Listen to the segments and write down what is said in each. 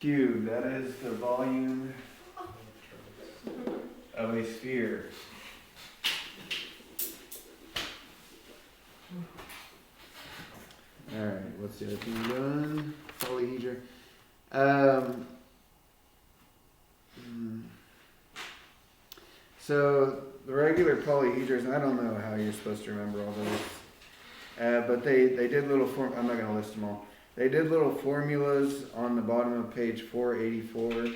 cube, that is the volume of a sphere. Alright, what's the other thing done? Polyhedra. So the regular polyhedras, and I don't know how you're supposed to remember all those, but they did little I'm not going to list them all. They did little formulas on the bottom of page 484.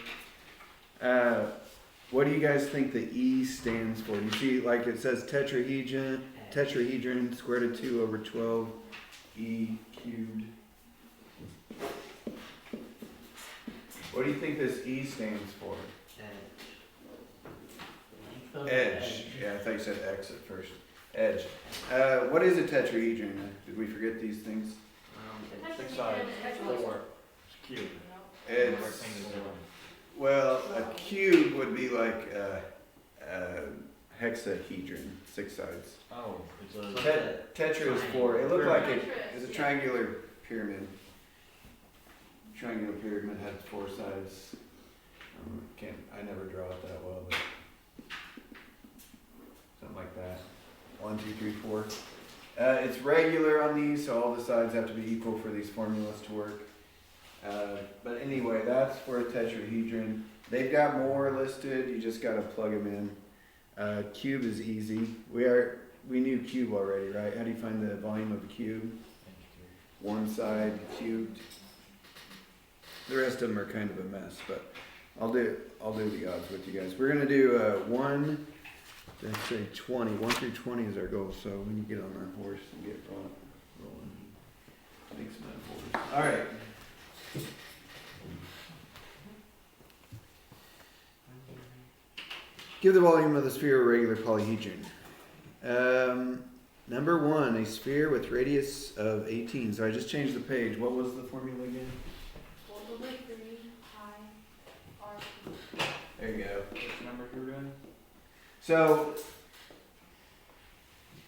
What do you guys think the E stands for? You see, like it says tetrahedron square root of 2 over 12 E cubed. What do you think this E stands for? Edge. Yeah, I thought you said X at first. Edge. What is a tetrahedron? Did we forget these things? 6 sides, 4. It's cube. It's, well, a cube would be like a hexahedron, 6 sides. Oh, it's a Tetra is 4. It looked like it is a triangular pyramid. Triangular pyramid had 4 sides. I never draw it that well, but something like that. 1, 2, 3, 4. It's regular on these, so all the sides have to be equal for these formulas to work. But anyway, that's for a tetrahedron. They've got more listed. You just got to plug them in. Cube is easy. We knew cube already, right? How do you find the volume of a cube? One side cubed. The rest of them are kind of a mess, but I'll do the odds with you guys. We're gonna do 1. Let's say 20. 1 through 20 is our goal. So when you get on that horse and get rolling, thanks, man. All right. Give the volume of the sphere a regular polyhedron. Number 1, a sphere with radius of 18. So I just changed the page. What was the formula again? There you go. Which number you're doing? So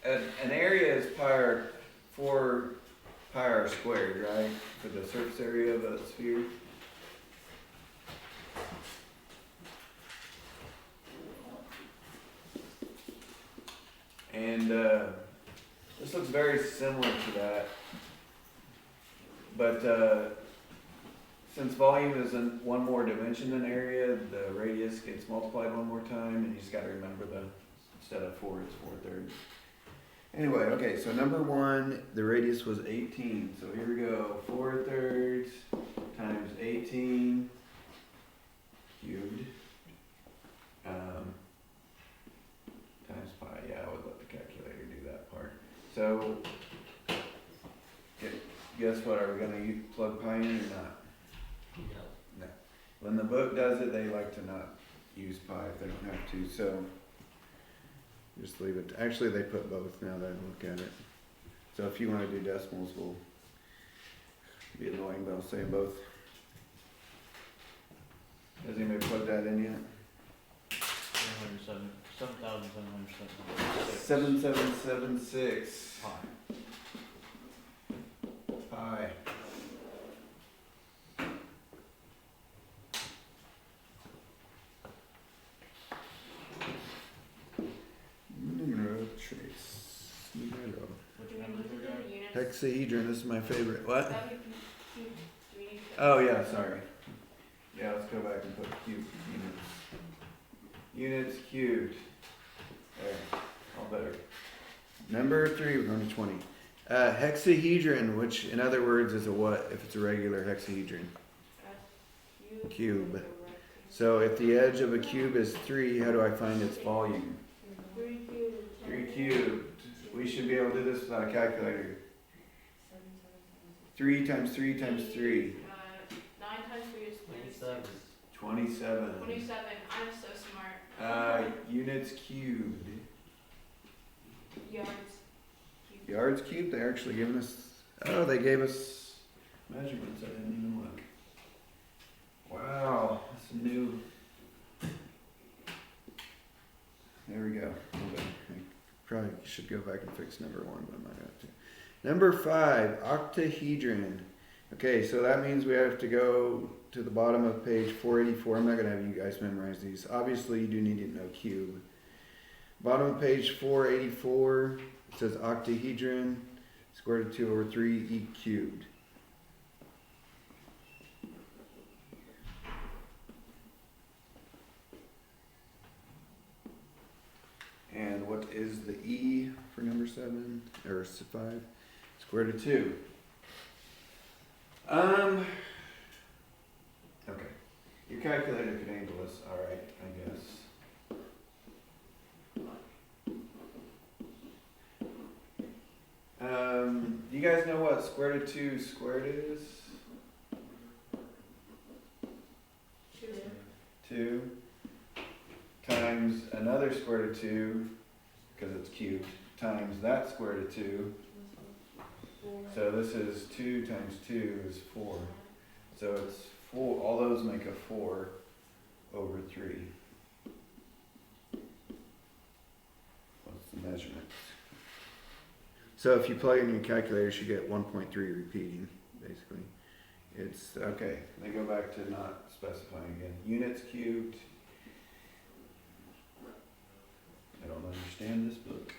an area is 4 pi r squared, right? For the surface area of a sphere. And this looks very similar to that. But since volume is in one more dimension than area, the radius gets multiplied one more time, and you just got to remember instead of 4, it's 4/3. Anyway, okay, so number 1, the radius was 18. So here we go, 4/3 times 18 cubed times pi. Yeah, I would let the calculator do that part. So guess what? Are we going to plug pi in or not? No. When the book does it, they like to not use pi if they don't have to, so just leave it. Actually, they put both now that I look at it. So if you want to do decimals, we'll be annoying, but I'll say both. Has anybody plugged that in yet? 7,776. 7776 pi. Hexahedron, this is my favorite. What? Oh yeah, sorry. Yeah, let's go back and put cube units. Units cubed. There, all better. Number 3, we're going to 20. Hexahedron, which in other words is a what if it's a regular hexahedron? Cube. So if the edge of a cube is 3, how do I find its volume? 3 cubed. We should be able to do this without a calculator. 3 times 3 times 3. 9 times 3 is 27. 27. 27. I'm so smart. Units cubed. Yards cubed. Yards cubed? They're actually giving us. Oh, they gave us measurements. I didn't even look. Wow, that's new. There we go. Okay. I probably should go back and fix number 1, but I might have to. Number 5, octahedron. Okay, so that means we have to go to the bottom of page 484. I'm not gonna have you guys memorize these. Obviously, you do need to know cube. Bottom of page 484, it says octahedron, square root of 2 over 3 e cubed. And what is the e for number 7 or 5? Square root of 2. Okay. Your calculator could handle this, alright, I guess. Do you guys know what square root of 2 squared is? 2 times another square root of 2, because it's cubed, times that square root of 2. So this is 2 times 2 is 4. So it's 4, all those make a 4 over 3. What's the measurement? So if you plug in your calculator, you get 1.3 repeating, basically. It's, okay, they go back to not specifying again. Units cubed. I don't understand this book.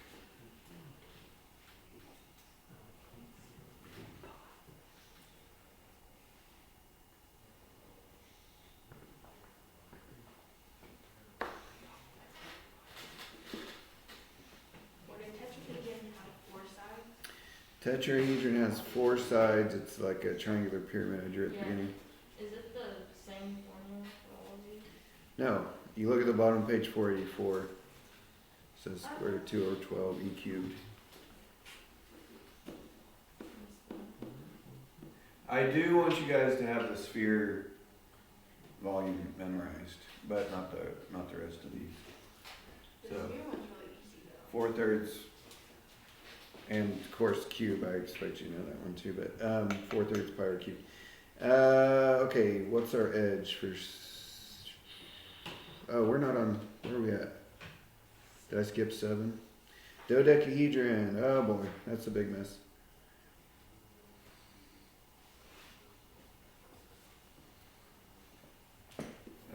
Tetrahedron has 4 sides. It's like a triangular pyramid I drew at the beginning. Is it the same formula for all of these? No, you look at the bottom of page 484. It says square root of 2 over 12 e cubed. I do want you guys to have the sphere volume memorized, but not the rest of these. The So, new one's really easy though. 4/3, and of course cube. I expect you to know that one too. But 4/3 pi over cube. Okay, what's our edge for? Oh, we're not on. Where are we at? Did I skip 7? Dodecahedron. Oh boy, that's a big mess.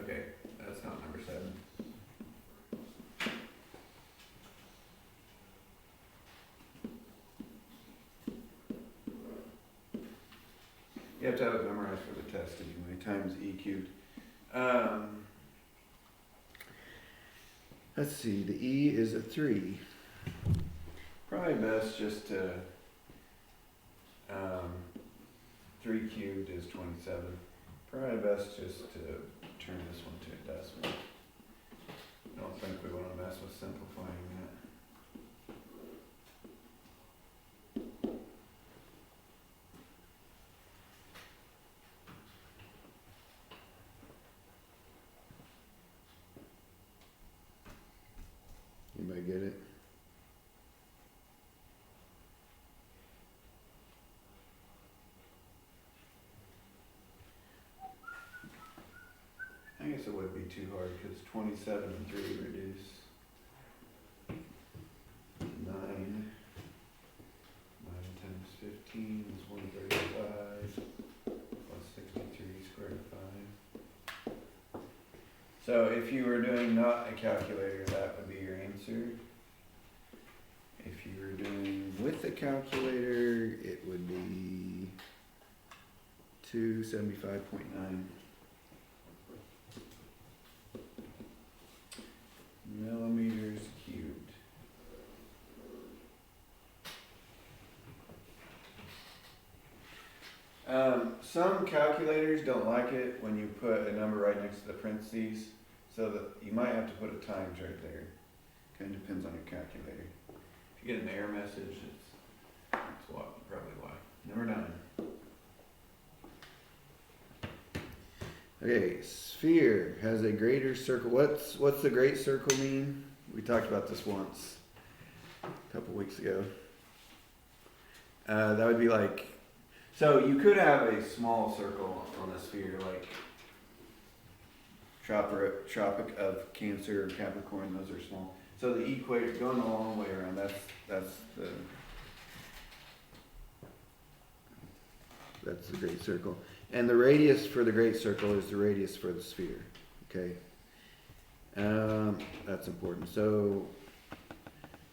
Okay, that's not number 7. You have to have it memorized for the test anyway, times e cubed. Let's see, the e is a 3. Probably best just to, 3 cubed is 27. Probably best just to turn this one to a decimal. I don't think we want to mess with simplifying that. Anybody get it? I guess it would be too hard because 27 and 3 reduce 9. 9 times 15 is 135 plus 63 square root of 5. So if you were doing not a calculator, that would be your answer. If you were doing with a calculator, it would be 275.9 millimeters cubed. Some calculators don't like it when you put a number right next to the parentheses, so that you might have to put a times right there. Kind of depends on your calculator. If you get an error message, that's probably why. Number 9. Okay, sphere has a greater circle. What's the great circle mean? We talked about this once, a couple weeks ago. That would be like, so you could have a small circle on a sphere, like Tropic of Cancer or Capricorn. Those are small. So the equator going a long way around. That's the great circle. And the radius for the great circle is the radius for the sphere. Okay. That's important. So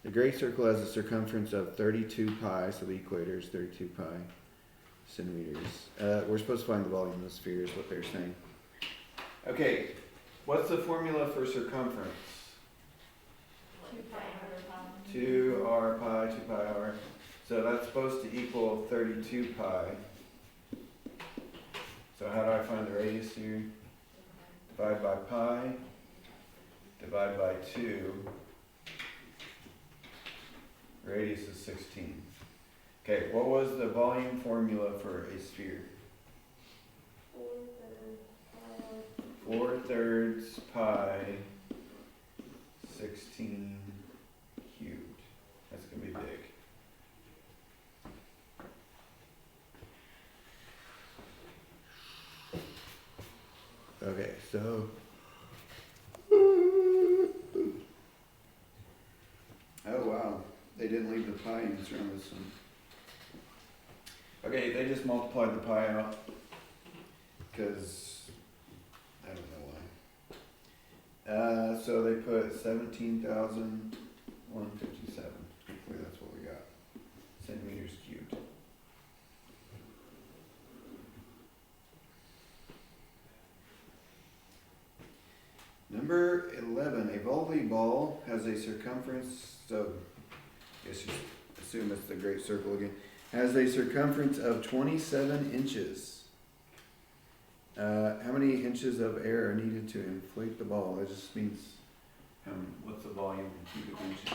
the great circle has a circumference of 32 pi, so the equator is 32 pi centimeters. We're supposed to find the volume of the sphere is what they're saying. Okay, what's the formula for circumference? 2r pi, 2 pi r. So that's supposed to equal 32 pi. So how do I find the radius here? Divide by pi, divide by 2. Radius is 16. Okay, what was the volume formula for a sphere? 4/3 pi 16 cubed. That's going to be big. Okay, so oh wow, they didn't leave the pi answer on this one. Okay, they just multiplied the pi out because I don't know why. So they put 17,157. Hopefully that's what we got. Centimeters cubed. Number 11, a volleyball has a circumference, so I guess you assume it's the great circle again, has a circumference of 27 inches. How many inches of air are needed to inflate the ball? That just means what's the volume in cubic inches.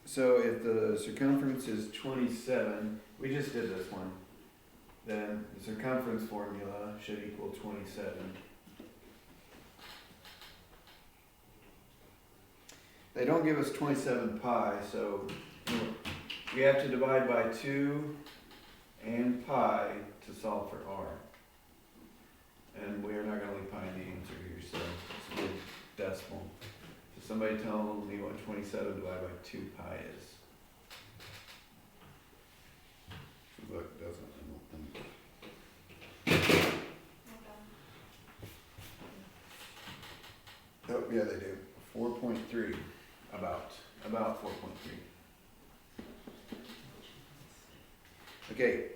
So if the circumference is 27, we just did this one, then the circumference formula should equal 27. They don't give us 27 pi, so we have to divide by 2 and pi to solve for r. And we are not going to leave pi in the answer here, so it's a good decimal. So somebody tell me what 27 divided by 2 pi is. Look, it doesn't. Oh, yeah, they do. 4.3. About 4.3. Okay.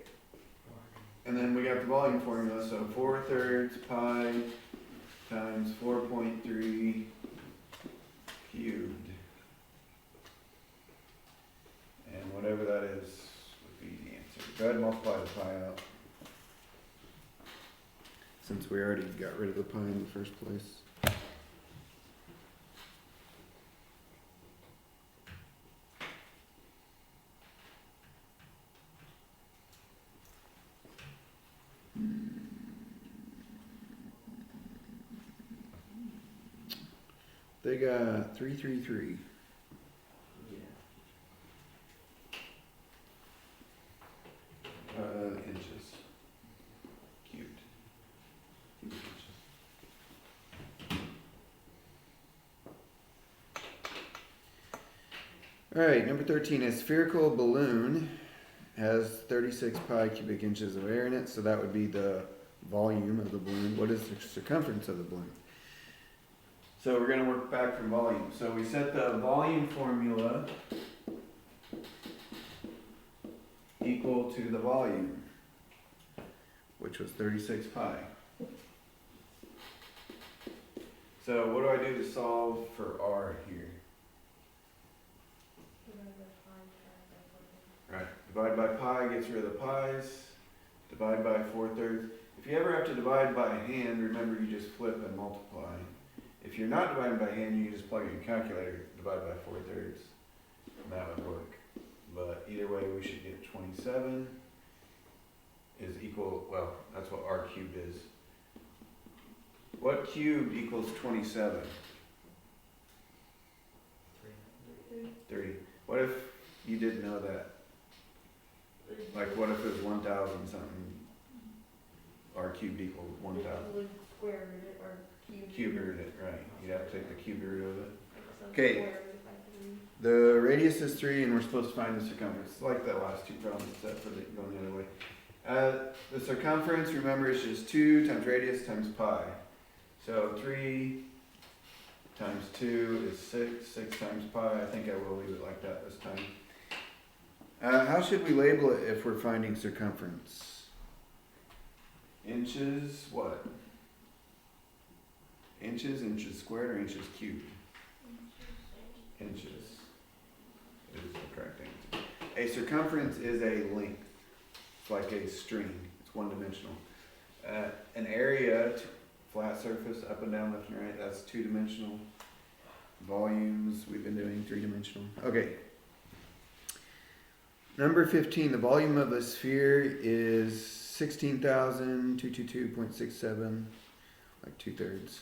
And then we got the volume formula, so 4/3 pi times 4.3 cubed. And whatever that is would be the answer. Go ahead and multiply the pi out. Since we already got rid of the pi in the first place. They got 333. Inches. Cubed. Cubic inches. Alright, number 13. A spherical balloon has 36 pi cubic inches of air in it, so that would be the volume of the balloon. What is the circumference of the balloon? So we're going to work back from volume. So we set the volume formula equal to the volume, which was 36 pi. So what do I do to solve for r here? Right, divide by pi gets rid of the pi's, divide by 4/3. If you ever have to divide by hand, remember you just flip and multiply. If you're not dividing by hand, you can just plug in your calculator, divide by 4/3, and that would work. But either way, we should get 27 is equal, well, that's what r cubed is. What cubed equals 27? 30. What if you didn't know that? Like, what if it was 1,000 something? R cubed equals 1,000. Square root it or Cube root it, right. You'd have to take the cube root of it. Okay. The radius is 3, and we're supposed to find the circumference. It's like the last two problems, except for going the other way. The circumference, remember, is just 2 times radius times pi. So 3 times 2 is 6. 6 times pi. I think I will leave it like that this time. How should we label it if we're finding circumference? Inches, what? Inches squared, or inches cubed? Inches is the correct answer. A circumference is a length. It's like a string. It's one dimensional. An area, flat surface, up and down, left and right, that's 2 dimensional. Volumes, we've been doing 3 dimensional. Okay. Number 15, the volume of a sphere is 16,222.67, like 2/3.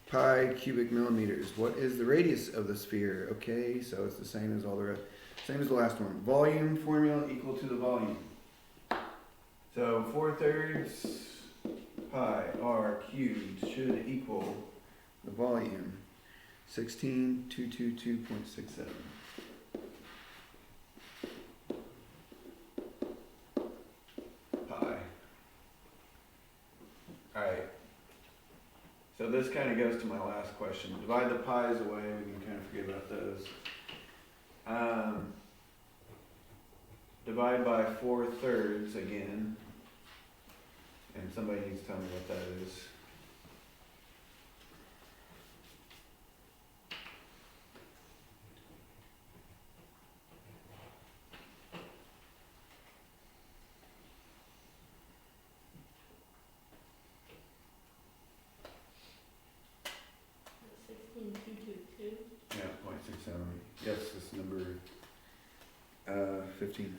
Pi cubic millimeters. What is the radius of the sphere? Okay, so it's the same as all the rest. Same as the last one. Volume formula equal to the volume. So 4/3 pi r cubed should equal the volume 16,222.67. Pi. Alright. So this kind of goes to my last question. Divide the pi's away, we can kind of forget about those. Divide by 4/3 again. And somebody needs to tell me what that is. Yeah, 0.67. Yes, this number 15.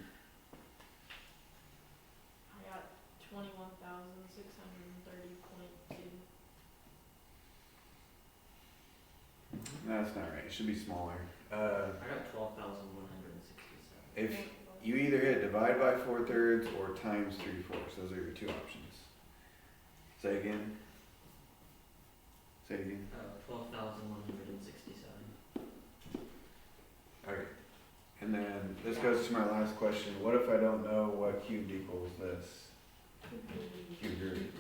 I got 21,630.2. That's not right. It should be smaller. I got 12,167. If you either hit divide by 4/3 or times 3/4, those are your two options. Say again. Say it again. 12,167. Okay. And then this goes to my last question. What if I don't know what cubed equals this? Cubed root.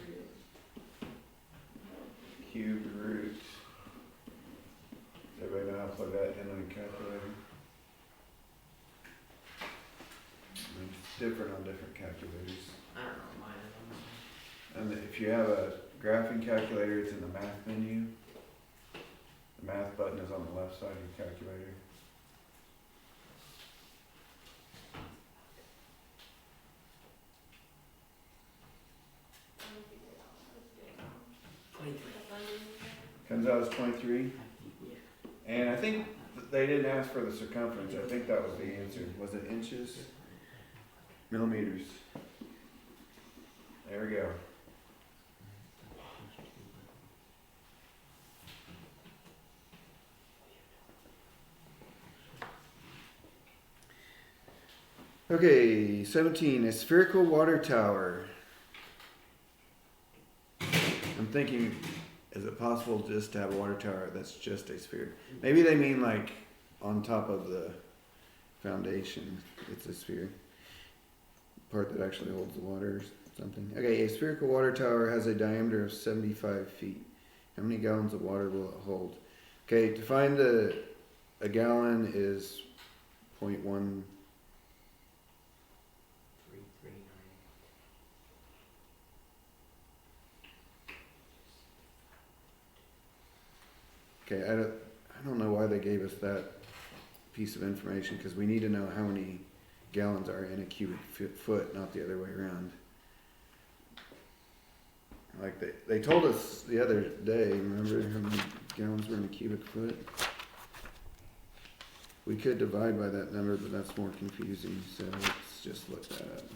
Cubed root. Does everybody know how to plug that in on a calculator? It's different on different calculators. I don't know mine. And if you have a graphing calculator, it's in the math menu. The math button is on the left side of your calculator. Comes out as 23. And I think they didn't ask for the circumference. I think that was the answer. Was it inches? Millimeters. There we go. Okay, 17, a spherical water tower. I'm thinking, is it possible just to have a water tower that's just a sphere? Maybe they mean like on top of the foundation, it's a sphere. Part that actually holds the water or something. Okay, a spherical water tower has a diameter of 75 feet. How many gallons of water will it hold? Okay, to find a gallon is 0.1. 339. Okay, I don't know why they gave us that piece of information, because we need to know how many gallons are in a cubic foot, not the other way around. Like they told us the other day, remember how many gallons were in a cubic foot? We could divide by that number, but that's more confusing, so let's just look that up.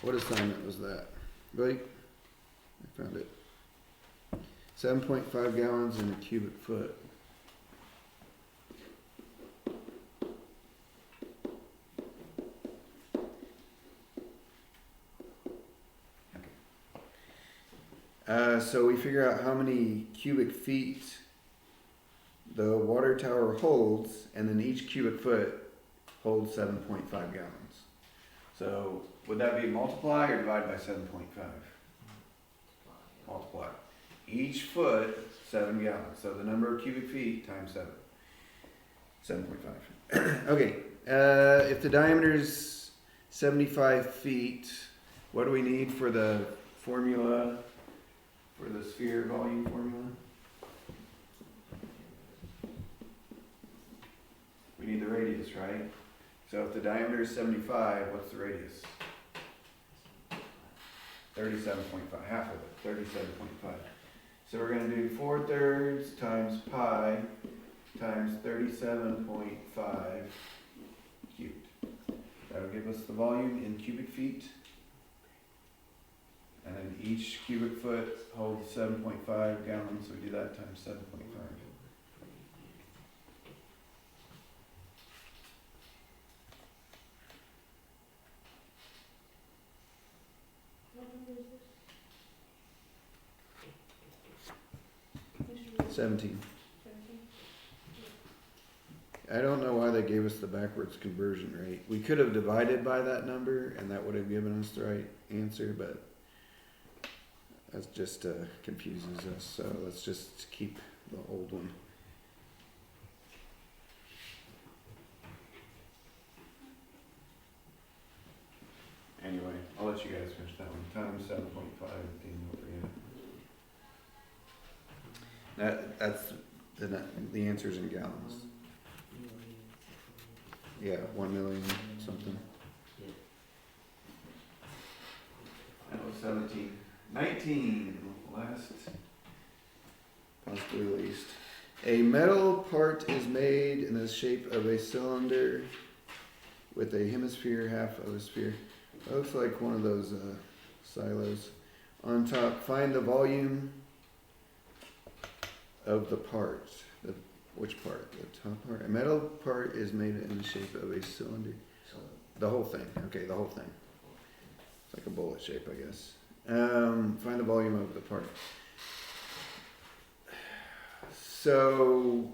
What assignment was that? Wait, I found it. 7.5 gallons in a cubic foot. So we figure out how many cubic feet the water tower holds, and then each cubic foot holds 7.5 gallons. So would that be multiply or divide by 7.5? Multiply. Each foot, 7 gallons. So the number of cubic feet times 7. 7.5. Okay. If the diameter is 75 feet, what do we need for the formula, for the sphere volume formula? We need the radius, right? So if the diameter is 75, what's the radius? 37.5, half of it, 37.5. So we're going to do 4/3 times pi times 37.5 cubed. That'll give us the volume in cubic feet. And then each cubic foot holds 7.5 gallons, so we do that times 7.5. What number is this? 17. 17? I don't know why they gave us the backwards conversion rate. We could have divided by that number and that would have given us the right answer, but that just confuses us. So let's just keep the old one. Anyway, I'll let you guys finish that one. Times 7.5 at the end over here. That's the answer's in gallons. Yeah, 1 million something. That was 17. 19, last, possibly least. A metal part is made in the shape of a cylinder with a hemisphere, half of a sphere. It looks like one of those silos. On top, find the volume of the part. Which part? The top part? A metal part is made in the shape of a cylinder. The whole thing. Okay, the whole thing. It's like a bullet shape, I guess. Find the volume of the part. So,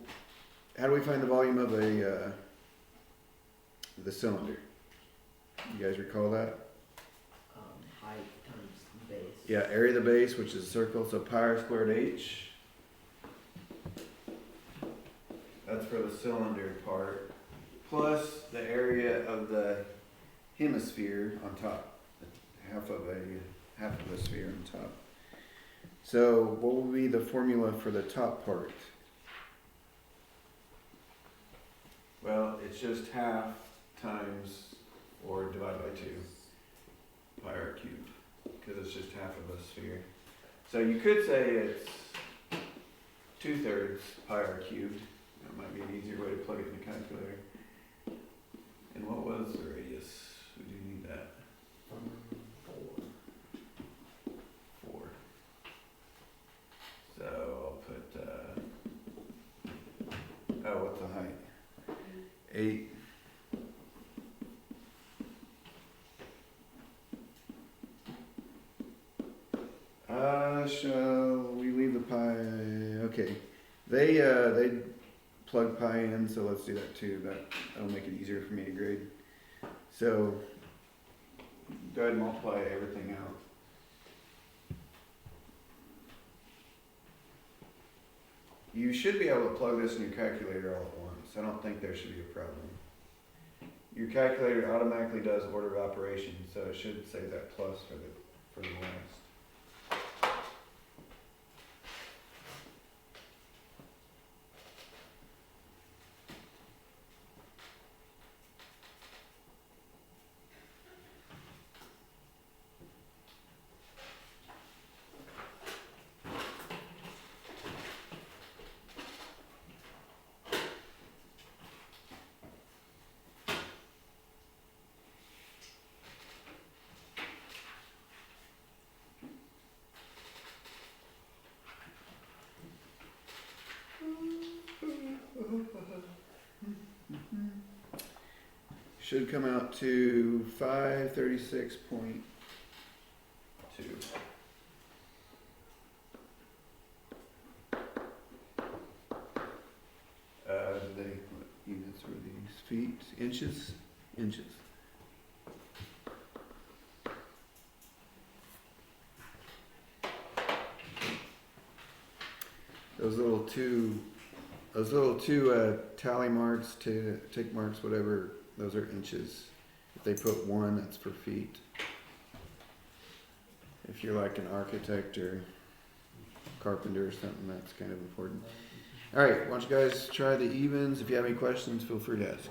how do we find the volume of the cylinder? You guys recall that? Height times base. Yeah, area of the base, which is a circle, so pi r squared h. That's for the cylinder part, plus the area of the hemisphere on top, half of the sphere on top. So what will be the formula for the top part? Well, it's just half times, or divided by 2, pi r cubed, because it's just half of a sphere. So you could say it's 2/3 pi r cubed. That might be an easier way to plug it in the calculator. And what was the radius? We do need that. 4. So I'll put, what's the height? 8. Shall we leave the pi? Okay. They plug pi in, so let's do that too. That'll make it easier for me to grade. So go ahead and multiply everything out. You should be able to plug this in your calculator all at once. I don't think there should be a problem. Your calculator automatically does order of operations, so it should say that plus for the last. Should come out to 536.2. inches? Inches. Those little two tally marks, tick marks, whatever, those are inches. If they put 1, that's for feet. If you're like an architect or carpenter or something, that's kind of important. All right, why don't you guys try the evens? If you have any questions, feel free to ask.